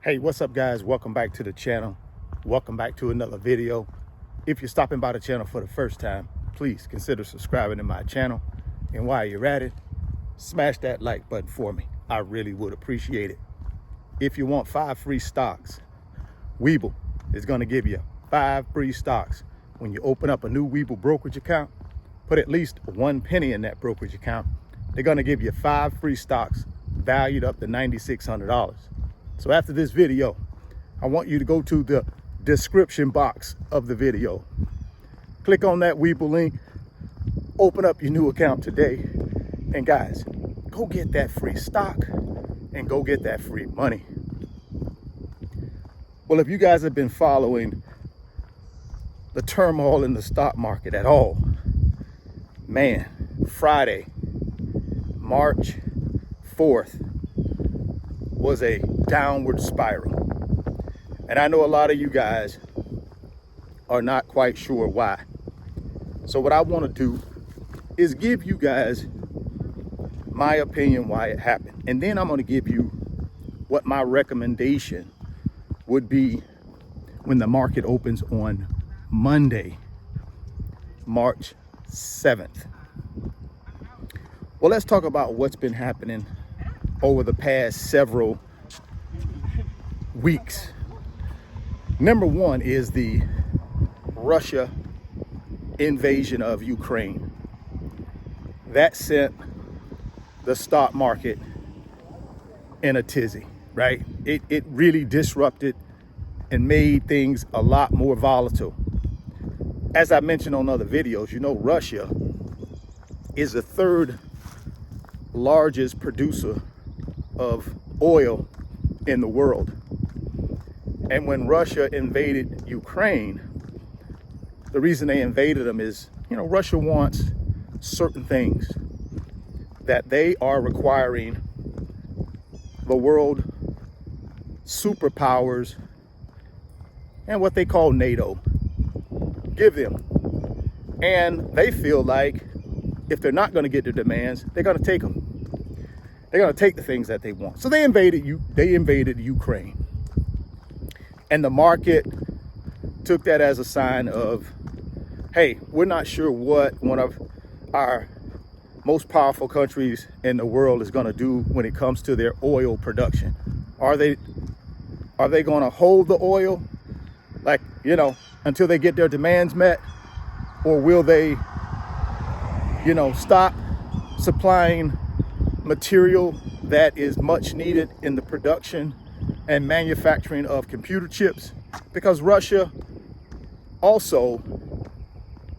Hey, what's up guys? Welcome back to the channel. Welcome back to another video. If you're stopping by the channel for the first time, please consider subscribing to my channel. And while you're at it, smash that like button for me. I really would appreciate it. If you want 5 free stocks, Webull is going to give you 5 free stocks. When you open up a new Webull brokerage account, put at least 1 penny in that brokerage account. They're going to give you 5 free stocks valued up to $9,600. So after this video, I want you to go to the description box of the video. Click on that Webull link, open up your new account today. And guys, go get that free stock and go get that free money. Well, if you guys have been following the turmoil in the stock market at all, man, Friday, March 4th was a downward spiral. And I know a lot of you guys are not quite sure why. So what I want to do is give you guys my opinion why it happened. And then I'm going to give you what my recommendation would be when the market opens on Monday, March 7th. Well, let's talk about what's been happening over the past several weeks. Number one is the Russia invasion of Ukraine. That sent the stock market in a tizzy, right? It really disrupted and made things a lot more volatile. As I mentioned on other videos, you know, Russia is the 3rd largest producer of oil in the world. And when Russia invaded Ukraine, the reason they invaded them is, you know, Russia wants certain things that they are requiring the world superpowers and what they call NATO give them. And they feel like if they're not going to get their demands, they're going to take them. They're going to take the things that they want. So they invaded Ukraine. And the market took that as a sign of, hey, we're not sure what one of our most powerful countries in the world is going to do when it comes to their oil production. Are they going to hold the oil, like, you know, until they get their demands met? Or will they, you know, stop supplying material that is much needed in the production and manufacturing of computer chips? Because Russia also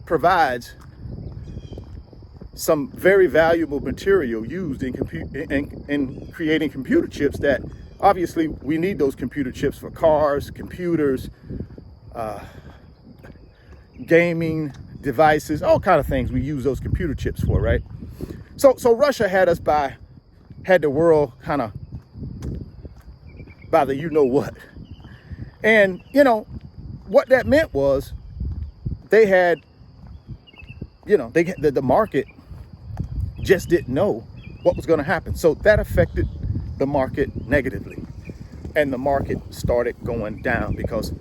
provides some very valuable material used in creating computer chips that obviously we need those computer chips for cars, computers, gaming devices, all kind of things we use those computer chips for, right? So Russia had the world kind of by the you know what. And you know what that meant was they had, you know, the market just didn't know what was going to happen. So that affected the market negatively. And the market started going down because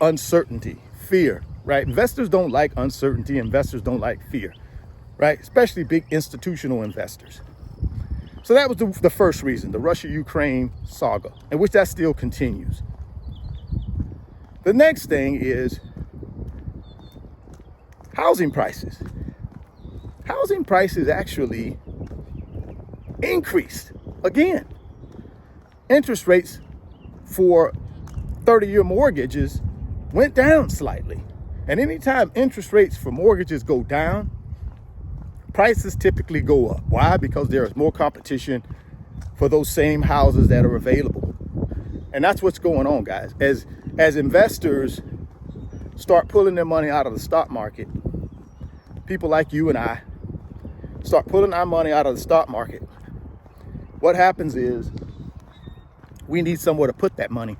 uncertainty, fear, right? Investors don't like uncertainty. Investors don't like fear, right? Especially big institutional investors. So that was the first reason, the Russia-Ukraine saga, in which that still continues. The next thing is housing prices. Housing prices actually increased again. Interest rates for 30-year mortgages went down slightly. And anytime interest rates for mortgages go down, prices typically go up. Why? Because there is more competition for those same houses that are available. And that's what's going on, guys. As investors start pulling their money out of the stock market, people like you and I start pulling our money out of the stock market. What happens is we need somewhere to put that money.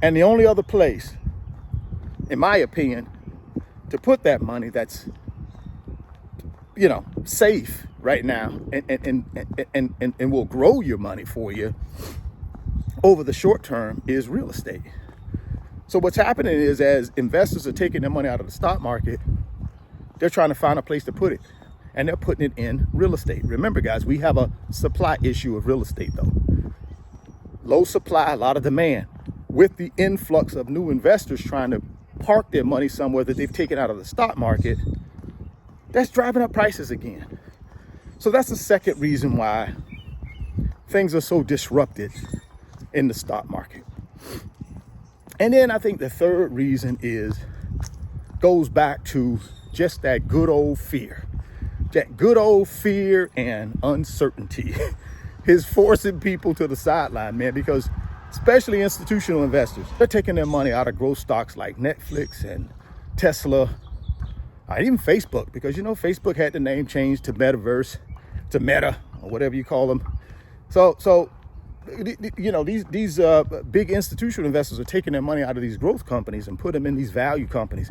And the only other place, in my opinion, to put that money that's, you know, safe right now and will grow your money for you over the short term is real estate. So what's happening is, as investors are taking their money out of the stock market, they're trying to find a place to put it, and they're putting it in real estate. Remember, guys, we have a supply issue of real estate, though. Low supply, a lot of demand. With the influx of new investors trying to park their money somewhere that they've taken out of the stock market, that's driving up prices again. So that's the second reason why things are so disrupted in the stock market. And then I think the third reason goes back to just that good old fear. That good old fear and uncertainty is forcing people to the sideline, man, because especially institutional investors, they're taking their money out of growth stocks like Netflix and Tesla, even Facebook, because, Facebook had the name changed to Metaverse, to Meta, or whatever you call them. So these big institutional investors are taking their money out of these growth companies and put them in these value companies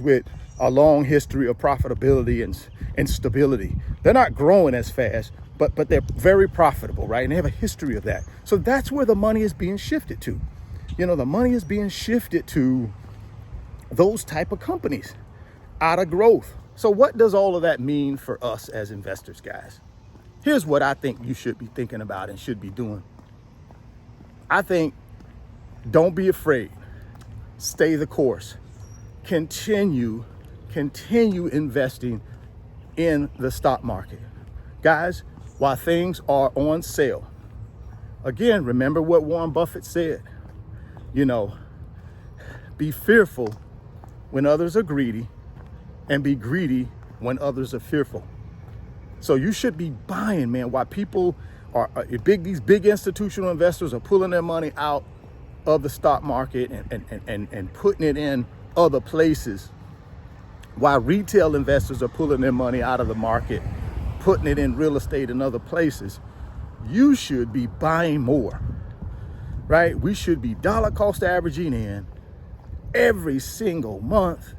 with a long history of profitability and stability. They're not growing as fast, but they're very profitable, right? And they have a history of that. So that's where the money is being shifted to. The money is being shifted to those type of companies out of growth. So what does all of that mean for us as investors, guys? Here's what I think you should be thinking about and should be doing. I think, don't be afraid. Stay the course. Continue investing in the stock market. Guys, while things are on sale, again, remember what Warren Buffett said. Be fearful when others are greedy, and be greedy when others are fearful. So you should be buying, man, while people these big institutional investors are pulling their money out of the stock market and putting it in other places, while retail investors are pulling their money out of the market, putting it in real estate and other places. You should be buying more, right? We should be dollar cost averaging in every single month.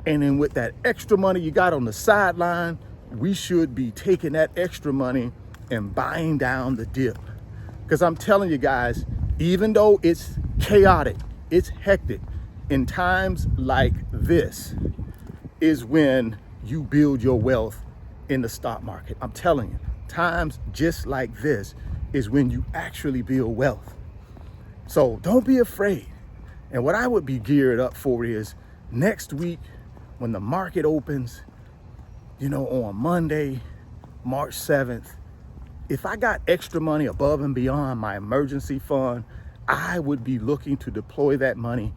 And then with that extra money you got on the sideline, we should be taking that extra money and buying down the dip. Because I'm telling you guys, even though it's chaotic, it's hectic, in times like this is when you build your wealth in the stock market. I'm telling you, times just like this is when you actually build wealth. So don't be afraid. And what I would be geared up for is next week when the market opens, on Monday, March 7th, if I got extra money above and beyond my emergency fund, I would be looking to deploy that money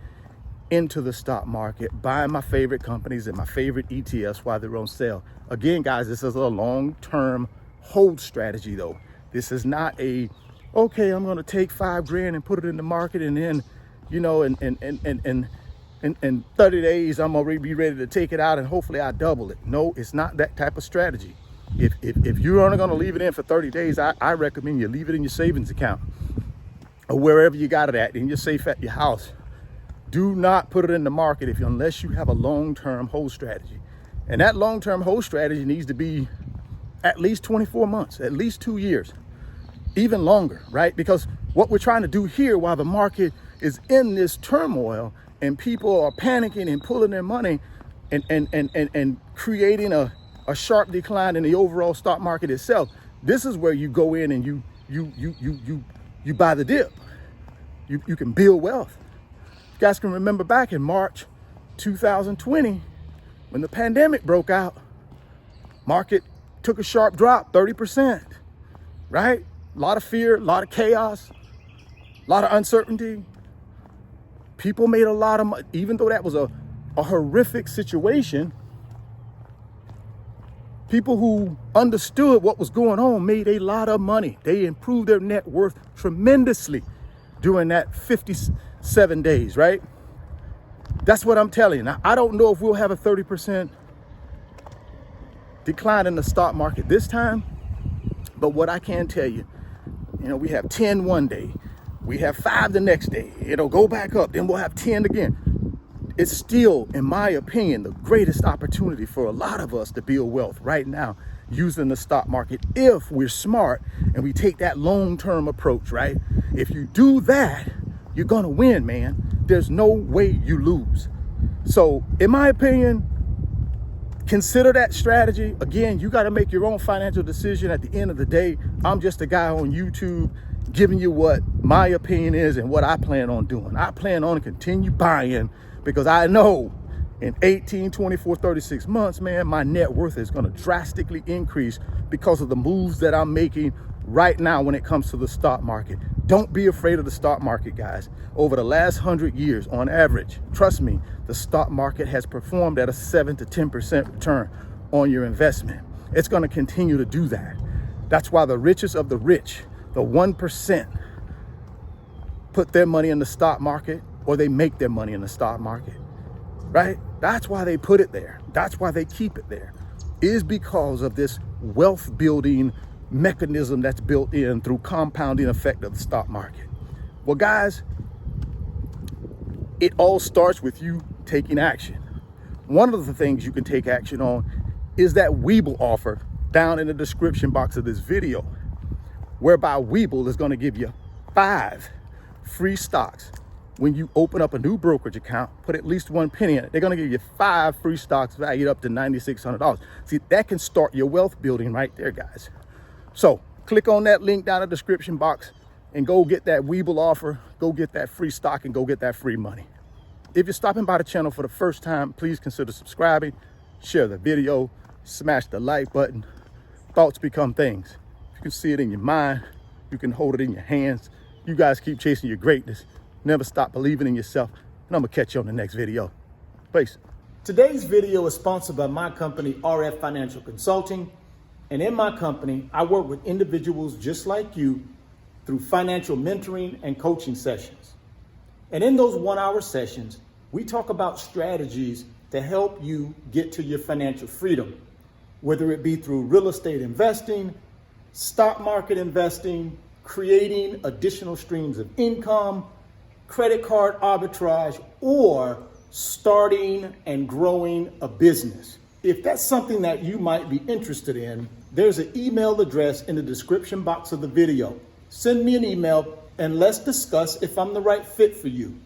into the stock market, buying my favorite companies and my favorite ETFs while they're on sale. Again, guys, this is a long-term hold strategy, though. This is not I'm going to take $5,000 and put it in the market, and then, in 30 days, I'm going to be ready to take it out and hopefully I double it. No, it's not that type of strategy. If you're only going to leave it in for 30 days, I recommend you leave it in your savings account or wherever you got it at, in your safe at your house. Do not put it in the market unless you have a long-term hold strategy. And that long-term hold strategy needs to be at least 24 months, at least 2 years, even longer, right? Because what we're trying to do here while the market is in this turmoil and people are panicking and pulling their money and creating a sharp decline in the overall stock market itself, this is where you go in and you buy the dip. You can build wealth. You guys can remember back in March 2020 when the pandemic broke out, market took a sharp drop, 30%, right? A lot of fear, a lot of chaos, a lot of uncertainty. People made a lot of money, even though that was a horrific situation. People who understood what was going on made a lot of money. They improved their net worth tremendously during that 57 days, right? That's what I'm telling you. Now, I don't know if we'll have a 30% decline in the stock market this time, but what I can tell you, we have 10 one day, we have 5 the next day, it'll go back up, then we'll have 10 again. It's still, in my opinion, the greatest opportunity for a lot of us to build wealth right now using the stock market if we're smart and we take that long-term approach, right? If you do that, you're gonna win, man. There's no way you lose. So in my opinion, consider that strategy. Again, you got to make your own financial decision at the end of the day. I'm just a guy on YouTube giving you what my opinion is and what I plan on doing. I plan on to continue buying because I know in 18, 24, 36 months, man, my net worth is going to drastically increase because of the moves that I'm making right now when it comes to the stock market. Don't be afraid of the stock market, guys. Over the last 100 years, on average, trust me, the stock market has performed at a 7 to 10% return on your investment. It's going to continue to do that. That's why the richest of the rich, the 1%, put their money in the stock market, or they make their money in the stock market, right? That's why they put it there. That's why they keep it there, is because of this wealth building mechanism that's built in through compounding effect of the stock market. Well, guys, it all starts with you taking action. One of the things you can take action on is that Webull offer down in the description box of this video, whereby Webull is going to give you 5 free stocks. When you open up a new brokerage account, put at least 1 penny in it, they're going to give you 5 free stocks valued up to $9,600. See, that can start your wealth building right there, guys. So click on that link down in the description box and go get that Webull offer, go get that free stock, and go get that free money. If you're stopping by the channel for the first time, please consider subscribing, share the video, smash the like button. Thoughts become things. You can see it in your mind. You can hold it in your hands. You guys keep chasing your greatness. Never stop believing in yourself. And I'm going to catch you on the next video. Peace. Today's video is sponsored by my company, RF Financial Consulting. And in my company, I work with individuals just like you through financial mentoring and coaching sessions. And in those 1-hour sessions, we talk about strategies to help you get to your financial freedom, whether it be through real estate investing, stock market investing, creating additional streams of income, credit card arbitrage, or starting and growing a business. If that's something that you might be interested in, there's an email address in the description box of the video. Send me an email and let's discuss if I'm the right fit for you.